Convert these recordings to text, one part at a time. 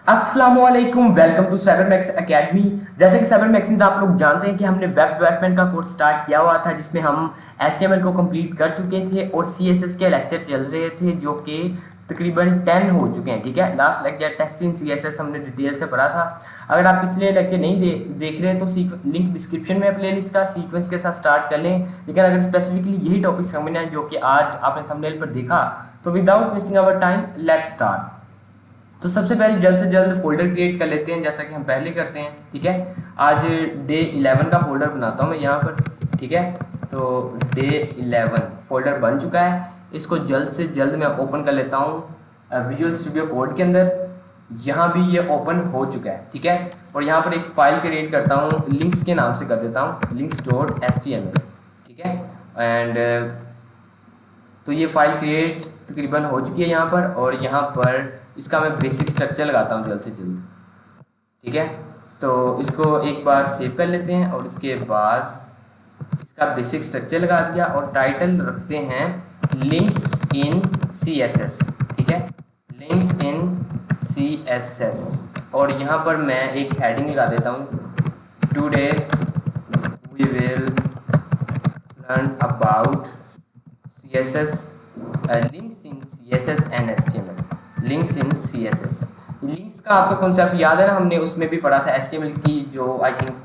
अस्सलामुअलैकुम, welcome to साइबरमैक्स academy. जैसे कि साइबरमैक्स आप लोग जानते हैं कि हमने वेब डेवलपमेंट का कोर्स स्टार्ट किया हुआ था, जिसमें हम HTML को कंप्लीट कर चुके थे और CSS के लेक्चर चल रहे थे जो कि तकरीबन 10 हो चुके हैं। ठीक है, last lecture text in CSS हमने डिटेल से पढ़ा था। अगर आप पिछले लेक्चर नहीं देख रहे हैं तो लिंक डिस्क्रिप्शन में प्लेलिस्ट का सीक्वेंस के साथ स्टार्ट कर लें। लेकिन अगर स्पेसिफिकली यही टॉपिक समझना है जो कि आज आपने थंबनेल पर देखा, तो without wasting our time let's start. तो सबसे पहले जल्द से जल्द फोल्डर क्रिएट कर लेते हैं, जैसा कि हम पहले करते हैं। ठीक है, आज डे 11 का फोल्डर बनाता हूँ मैं यहाँ पर। ठीक है, तो डे 11 फोल्डर बन चुका है। इसको जल्द से जल्द मैं ओपन कर लेता हूँ विजुअल स्टूडियो कोड के अंदर। यहाँ भी ये ओपन हो चुका है। ठीक है, और यहाँ पर एक फाइल क्रिएट करता हूँ, लिंक्स के नाम से कर देता हूँ, links.html। ठीक है, एंड तो ये फाइल क्रिएट तकरीबन हो चुकी है यहाँ पर, और यहाँ पर इसका मैं बेसिक स्ट्रक्चर लगाता हूँ जल्द से जल्द। ठीक है, तो इसको एक बार सेव कर लेते हैं और इसके बाद इसका बेसिक स्ट्रक्चर लगा दिया और टाइटल रखते हैं लिंक्स इन CSS। ठीक है, लिंक्स इन CSS, और यहाँ पर मैं एक हेडिंग लगा देता हूँ, today we will learn about CSS links in CSS and HTML। Links in CSS, links का आपका कॉन्सेप्ट याद है ना, हमने उसमें भी पढ़ा था HTML की, जो आई थिंक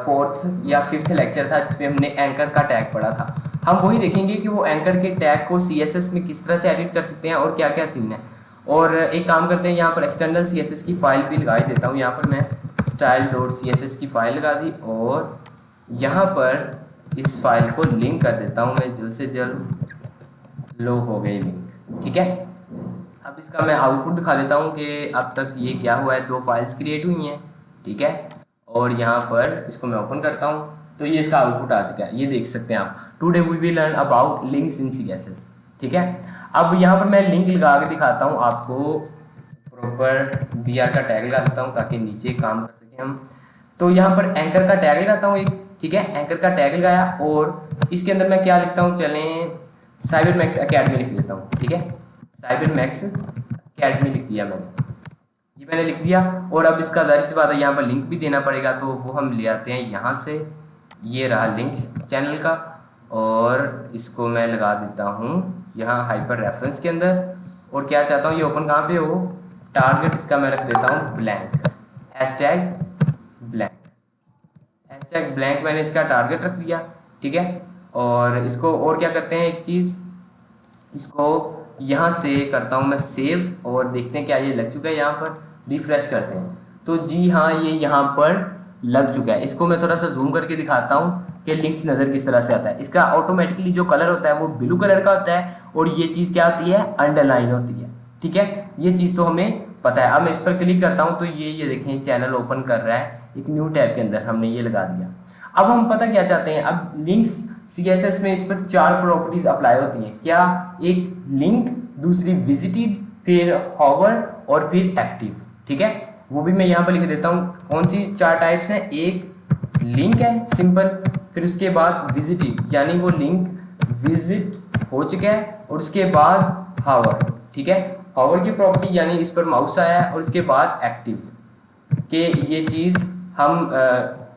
4th या 5th लेक्चर था, जिसमें हमने एंकर का टैग पढ़ा था। हम वही देखेंगे कि वो एंकर के टैग को CSS में किस तरह से एडिट कर सकते हैं और क्या क्या सीन है। और एक काम करते हैं, यहाँ पर एक्सटर्नल CSS की फाइल भी लगा ही देता हूँ। यहाँ पर मैं style.css की फाइल लगा दी और यहाँ पर इस फाइल को लिंक कर देता हूँ मैं जल्द से जल्द। लो हो गई लिंक। ठीक है, अब इसका मैं आउटपुट दिखा देता हूँ कि अब तक ये क्या हुआ है। 2 फाइल्स क्रिएट हुई हैं। ठीक है, और यहाँ पर इसको मैं ओपन करता हूँ तो ये इसका आउटपुट आ चुका है, ये देख सकते हैं आप, today we will learn about links in CSS। ठीक है, अब यहाँ पर मैं लिंक लगा के दिखाता हूँ आपको, प्रॉपर BR का टैग लगा देता हूँ ताकि नीचे काम कर सकें हम। तो यहाँ पर एंकर का टैग लगाता हूँ एक। ठीक है, एंकर का टैग लगाया और इसके अंदर मैं क्या लिखता हूँ, चलें साइबरमैक्स एकेडमी लिख देता हूँ। ठीक है, साइबरमैक्स एकेडमी लिख दिया मैंने, ये मैंने लिख दिया। और अब इसका जाहिर सी बात है यहाँ पर लिंक भी देना पड़ेगा, तो वो हम ले आते हैं यहाँ से। ये रहा लिंक चैनल का, और इसको मैं लगा देता हूँ यहाँ हाइपर रेफरेंस के अंदर। और क्या चाहता हूँ, ये ओपन कहाँ पे हो, टारगेट इसका मैं रख देता हूँ ब्लैंक, हैशटैग ब्लैंक मैंने इसका टारगेट रख दिया। ठीक है, और इसको और क्या करते हैं, एक चीज़, इसको यहाँ से करता हूँ मैं सेव, और देखते हैं क्या ये लग चुका है। यहाँ पर रिफ्रेश करते हैं तो जी हाँ, ये यहाँ पर लग चुका है। इसको मैं थोड़ा सा जूम करके दिखाता हूँ कि लिंक्स नज़र किस तरह से आता है। इसका ऑटोमेटिकली जो कलर होता है वो ब्लू कलर का होता है, और ये चीज़ क्या होती है, अंडरलाइन होती है। ठीक है, ये चीज़ तो हमें पता है। अब मैं इस पर क्लिक करता हूँ तो ये देखें चैनल ओपन कर रहा है, एक न्यू टैब के अंदर हमने ये लगा दिया। अब हम पता क्या चाहते हैं, अब लिंक्स CSS में इस पर 4 प्रॉपर्टीज अप्लाई होती हैं। क्या, एक लिंक, दूसरी विजिटेड, फिर हॉवर और फिर एक्टिव। ठीक है, वो भी मैं यहाँ पर लिख देता हूँ कौन सी 4 टाइप्स हैं। एक लिंक है सिंपल, फिर उसके बाद विजिटेड यानी वो लिंक विजिट हो चुका है, और उसके बाद हॉवर। ठीक है, हॉवर की प्रॉपर्टी यानी इस पर माउस आया है, और उसके बाद एक्टिव के ये चीज़ हम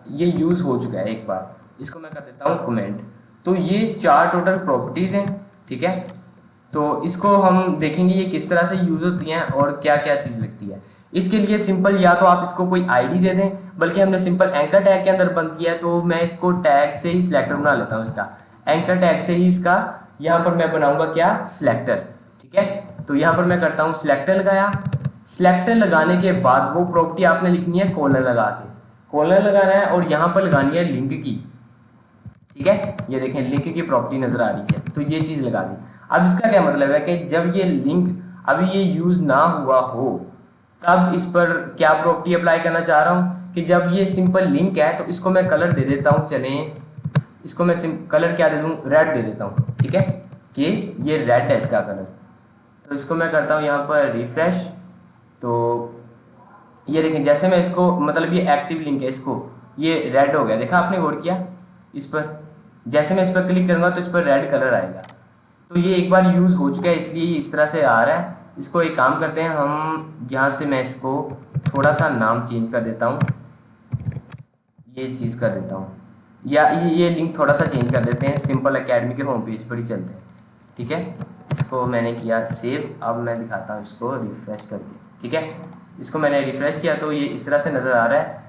ये यूज़ हो चुका है एक बार। इसको मैं कर देता हूँ कमेंट। तो ये 4 टोटल प्रॉपर्टीज़ हैं। ठीक है, तो इसको हम देखेंगे ये किस तरह से यूज़ होती हैं और क्या क्या चीज़ लगती है। इसके लिए सिंपल या तो आप इसको कोई आईडी दे दें, बल्कि हमने सिंपल एंकर टैग के अंदर बंद किया है, तो मैं इसको टैग से ही सिलेक्टर बना लेता हूँ। इसका एंकर टैग से ही इसका यहाँ पर मैं बनाऊँगा क्या, सिलेक्टर। ठीक है, तो यहाँ पर मैं करता हूँ सिलेक्टर लगाया। सिलेक्टर लगाने के बाद वो प्रॉपर्टी आपने लिखनी है कॉलर लगा के, कॉलर लगाना है, और यहाँ पर लगानी है लिंक की। ठीक है, ये देखें लिंक की प्रॉपर्टी नजर आ रही है, तो ये चीज़ लगा दी। अब इसका क्या मतलब है कि जब ये लिंक अभी ये यूज़ ना हुआ हो, तब इस पर क्या प्रॉपर्टी अप्लाई करना चाह रहा हूँ कि जब ये सिंपल लिंक है तो इसको मैं कलर दे देता हूँ। चलें, इसको मैं कलर क्या दे दूँ, रेड दे देता हूँ। ठीक है, कि ये रेड है इसका कलर। तो इसको मैं करता हूँ यहाँ पर रिफ्रेश, तो ये देखें जैसे मैं इसको, मतलब ये एक्टिव लिंक है, इसको ये रेड हो गया, देखा आपने गौर किया इस पर। जैसे मैं इस पर क्लिक करूँगा तो इस पर रेड कलर आएगा। तो ये एक बार यूज़ हो चुका है, इसलिए ये इस तरह से आ रहा है। इसको एक काम करते हैं हम, यहाँ से मैं इसको थोड़ा सा नाम चेंज कर देता हूँ, ये चीज़ कर देता हूँ, या ये लिंक थोड़ा सा चेंज कर देते हैं, सिंपल एकेडमी के होम पेज पर ही चलते हैं। ठीक है, इसको मैंने किया सेव। अब मैं दिखाता हूँ इसको रिफ़्रेश करके। ठीक है, इसको मैंने रिफ़्रेश किया तो ये इस तरह से नज़र आ रहा है।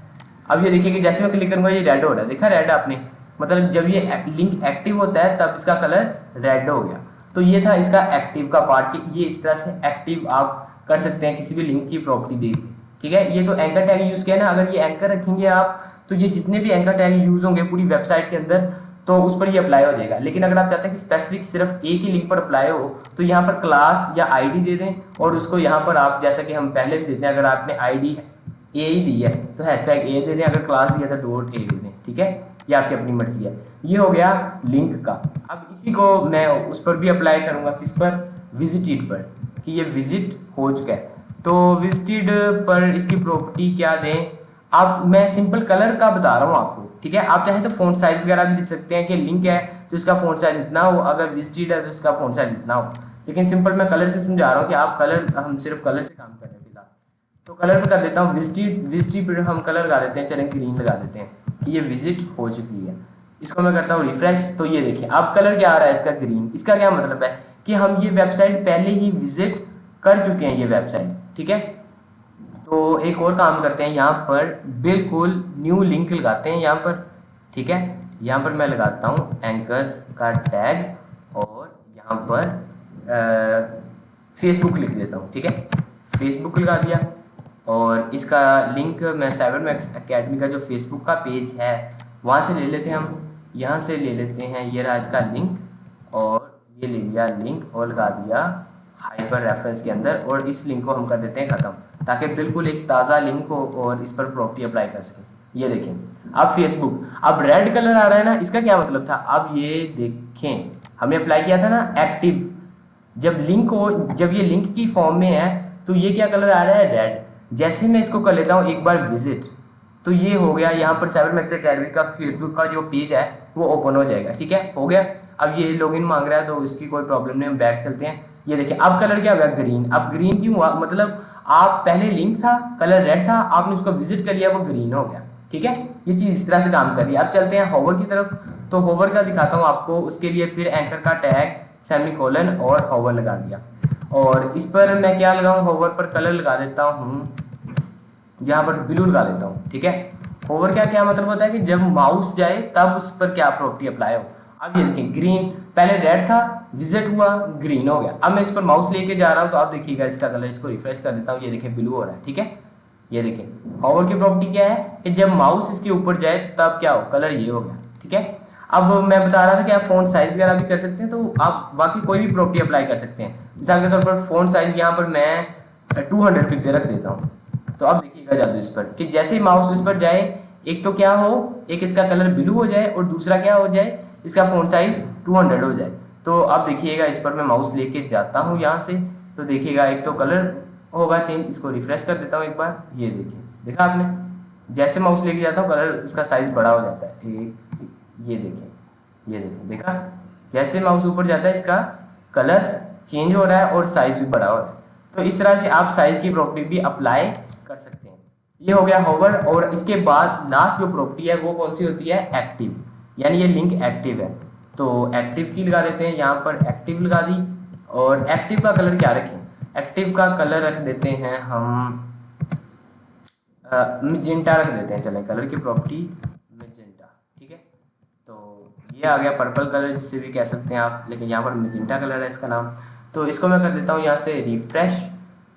अब ये देखिए कि जैसे मैं क्लिक करूँगा ये रेड हो रहा है, देखा रेड आपने, मतलब जब ये लिंक एक्टिव होता है तब इसका कलर रेड हो गया। तो ये था इसका एक्टिव का पार्ट कि ये इस तरह से एक्टिव आप कर सकते हैं किसी भी लिंक की प्रॉपर्टी देख के। ठीक है, ये तो एंकर टैग यूज़ किया ना, अगर ये एंकर रखेंगे आप तो ये जितने भी एंकर टैग यूज़ होंगे पूरी वेबसाइट के अंदर तो उस पर ये अप्लाई हो जाएगा। लेकिन अगर आप चाहते हैं कि स्पेसिफिक सिर्फ एक ही लिंक पर अप्लाई हो तो यहाँ पर क्लास या आईडी दे दें, और उसको यहाँ पर आप जैसा कि हम पहले भी देते हैं, अगर आपने आईडी ए ही दी है तो हैशटैग ए दे दें, अगर क्लास दिया तो डॉट ए दे दें। ठीक है, ये आपकी अपनी मर्जी है। ये हो गया लिंक का। अब इसी को मैं उस पर भी अप्लाई करूँगा, किस पर, विजिटेड पर, कि ये विजिट हो चुका है। तो विजिटेड पर इसकी प्रॉपर्टी क्या दें, आप मैं सिंपल कलर का बता रहा हूँ आपको। ठीक है, आप चाहें तो फ़ॉन्ट साइज़ वगैरह भी लिख सकते हैं कि लिंक है तो इसका फ़ॉन्ट साइज़ इतना हो, अगर विजिटेड है तो इसका फ़ॉन्ट साइज़ इतना हो। लेकिन सिंपल मैं कलर से समझा रहा हूँ कि आप कलर, हम सिर्फ कलर से काम कर रहे हैं फिलहाल। तो कलर पर कर देता हूँ विजिटेड पर हम कलर लगा देते हैं, चलें ग्रीन लगा देते हैं कि ये विजिट हो चुकी है। इसको मैं करता हूँ रिफ्रेश, तो ये देखिए अब कलर क्या आ रहा है इसका, ग्रीन। इसका क्या मतलब है कि हम ये वेबसाइट पहले ही विजिट कर चुके हैं, ये वेबसाइट। ठीक है, तो एक और काम करते हैं, यहाँ पर बिल्कुल न्यू लिंक लगाते हैं यहाँ पर। ठीक है, यहाँ पर मैं लगाता हूँ एंकर का टैग और यहाँ पर फेसबुक लिख देता हूँ। ठीक है, फेसबुक लगा दिया और इसका लिंक मैं साइबरमैक्स एकेडमी का जो फेसबुक का पेज है वहाँ से ले लेते हैं हम, यहाँ से ले लेते हैं, ये रहा इसका लिंक और ये ले लिया लिंक और लगा दिया हाइपर रेफरेंस के अंदर, और इस लिंक को हम कर देते हैं ख़त्म, ताकि बिल्कुल एक ताज़ा लिंक हो और इस पर प्रॉपर्टी अप्लाई कर सकें। ये देखें अब फेसबुक, अब रेड कलर आ रहा है ना, इसका क्या मतलब था, अब ये देखें हमने अप्लाई किया था ना एक्टिव, जब लिंक हो, जब ये लिंक की फॉर्म में है तो ये क्या कलर आ रहा है, रेड। जैसे मैं इसको कर लेता हूँ एक बार विजिट, तो ये हो गया, यहाँ पर साइबरमैक्स एकेडमी का फेसबुक का जो पेज है वो ओपन हो जाएगा। ठीक है, हो गया। अब ये लॉगिन मांग रहा है तो इसकी कोई प्रॉब्लम नहीं, हम बैक चलते हैं। ये देखिए अब कलर क्या हो गया, ग्रीन। अब ग्रीन क्यों हुआ, मतलब आप पहले लिंक था, कलर रेड था, आपने उसको विजिट कर लिया, वो ग्रीन हो गया। ठीक है, ये चीज़ इस तरह से काम कर रही है। अब चलते हैं होवर की तरफ, तो होवर का दिखाता हूँ आपको। उसके लिए फिर एंकर का टैग सेमीकोलन और होवर लगा दिया, और इस पर मैं क्या लगाऊँ, होवर पर कलर लगा देता हूँ, यहाँ पर ब्लू लगा देता हूँ। ठीक है, होवर क्या क्या मतलब होता है कि जब माउस जाए तब उस पर क्या प्रॉपर्टी अप्लाई हो। अब ये देखिए ग्रीन, पहले रेड था, विजिट हुआ, ग्रीन हो गया। अब मैं इस पर माउस लेके जा रहा हूँ तो आप देखिएगा इसका कलर, इसको रिफ्रेश कर देता हूँ, ये देखिए ब्लू हो रहा है। ठीक है, ये देखिए होवर की प्रॉपर्टी क्या है कि जब माउस इसके ऊपर जाए तो तब क्या हो, कलर ये हो गया। ठीक है, अब मैं बता रहा था कि आप फ़ॉन्ट साइज़ वगैरह भी कर सकते हैं, तो आप बाकी कोई भी प्रॉपर्टी अप्लाई कर सकते हैं। मिसाल के तौर पर फ़ॉन्ट साइज़ यहाँ पर मैं 200 पिक्सल रख देता हूँ, तो अब देखिएगा जादू इस पर कि जैसे ही माउस इस पर जाए, एक तो क्या हो, एक इसका कलर ब्लू हो जाए और दूसरा क्या हो जाए, इसका फ़ॉन्ट साइज़ 200 हो जाए। तो अब देखिएगा इस पर मैं माउस लेके जाता हूँ यहाँ से, तो देखिएगा एक तो कलर होगा चेंज। इसको रिफ्रेश कर देता हूँ एक बार, ये देखिए, देखा आपने, जैसे माउस लेके जाता हूँ कलर उसका साइज़ बड़ा हो जाता है। ये देखिए, ये देखिए, देखा, जैसे माउस ऊपर जाता है इसका कलर चेंज हो रहा है और साइज़ भी बड़ा हो रहा है। तो इस तरह से आप साइज़ की प्रॉपर्टी भी अप्लाई कर सकते हैं। ये हो गया होवर, और इसके बाद लास्ट जो प्रॉपर्टी है वो कौन सी होती है, एक्टिव, यानी ये लिंक एक्टिव है। तो एक्टिव की लगा देते हैं, यहाँ पर एक्टिव लगा दी, और एक्टिव का कलर क्या रखें, एक्टिव का कलर रख देते हैं हम मैजेंटा रख देते हैं, चलें कलर की प्रॉपर्टी मैजेंटा। ठीक है, तो ये आ गया पर्पल कलर, जिससे भी कह सकते हैं आप, लेकिन यहाँ पर मैजेंटा कलर है इसका नाम। तो इसको मैं कर देता हूँ यहाँ से रिफ्रेश,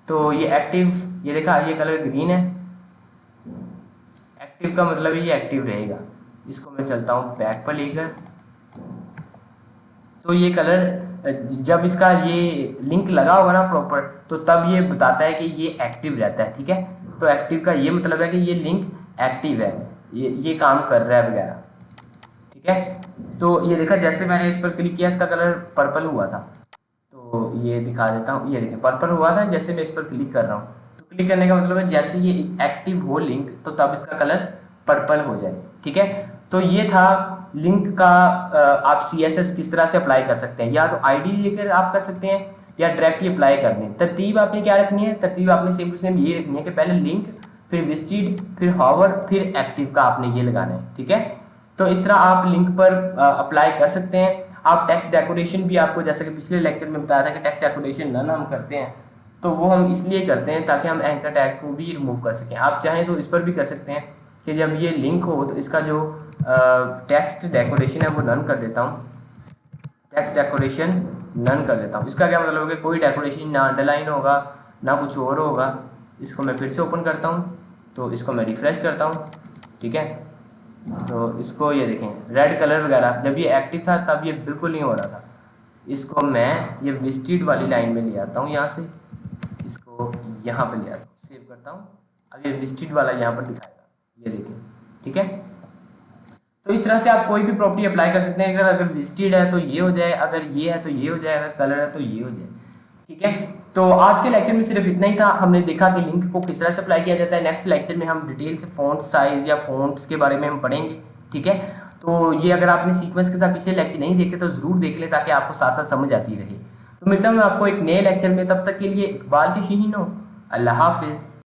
तो ये एक्टिव, ये देखा ये कलर ग्रीन है, एक्टिव का मतलब ये एक्टिव रहेगा। इसको मैं चलता हूँ बैक पर लेकर, तो ये कलर जब इसका ये लिंक लगा होगा ना प्रॉपर, तो तब ये बताता है कि ये एक्टिव रहता है। ठीक है, तो एक्टिव का ये मतलब है कि ये लिंक एक्टिव है, ये काम कर रहा है वगैरह। ठीक है, तो ये देखा जैसे मैंने इस पर क्लिक किया इसका कलर पर्पल हुआ था, तो ये दिखा देता हूँ, ये देखिए पर्पल हुआ था जैसे मैं इस पर क्लिक कर रहा हूँ। तो क्लिक करने का मतलब है जैसे ये एक्टिव हो लिंक तो तब इसका कलर पर्पल हो जाए। ठीक है, तो ये था लिंक का आप CSS किस तरह से अप्लाई कर सकते हैं, या तो आईडी लेकर आप कर सकते हैं, या डायरेक्टली अप्लाई कर दें। तरतीब आपने क्या रखनी है, तरतीब आपने सेम टू सेम ये रखनी है कि पहले लिंक, फिर विजिटेड, फिर हॉवर, फिर एक्टिव का आपने ये लगाना है, ठीक है। तो इस तरह आप लिंक पर अप्लाई कर सकते हैं। आप टेक्स्ट डेकोरेशन भी, आपको जैसा कि पिछले लेक्चर में बताया था कि टेक्स्ट डेकोरेशन नन हम करते हैं, तो वो हम इसलिए करते हैं ताकि हम एंकर टैग को भी रिमूव कर सकें। आप चाहें तो इस पर भी कर सकते हैं कि जब ये लिंक हो तो इसका जो टेक्स्ट डेकोरेशन है वो नन कर देता हूँ, टेक्स्ट डेकोरेशन नन कर देता हूँ। इसका क्या मतलब है कि कोई डेकोरेशन ना अंडरलाइन होगा ना कुछ और होगा। इसको मैं फिर से ओपन करता हूँ, तो इसको मैं रिफ़्रेश करता हूँ, ठीक है। तो इसको ये देखें रेड कलर वगैरह, जब ये एक्टिव था तब ये बिल्कुल नहीं हो रहा था। इसको मैं ये विजिटेड वाली लाइन में ले आता हूँ, यहाँ से इसको यहाँ पर ले आता हूँ, सेव करता हूँ। अब ये विजिटेड वाला यहाँ पर दिखाएगा, ये देखें, ठीक है। तो इस तरह से आप कोई भी प्रॉपर्टी अप्लाई कर सकते हैं। अगर विजिटेड है तो ये हो जाए, अगर ये है तो ये हो जाए, अगर कलर है तो ये हो जाए, ठीक है। तो आज के लेक्चर में सिर्फ इतना ही था। हमने देखा कि लिंक को किस तरह से अप्लाई किया जाता है। नेक्स्ट लेक्चर में हम डिटेल से फ़ॉन्ट साइज़ या फ़ॉन्ट्स के बारे में हम पढ़ेंगे, ठीक है। तो ये अगर आपने सीक्वेंस के साथ पिछले लेक्चर नहीं देखे तो ज़रूर देख लें ताकि आपको साथ साथ समझ आती रहे। तो मिलता हूँ मैं आपको एक नए लेक्चर में, तब तक के लिए इकबाल के शीहीनो, अल्लाह हाफिज़।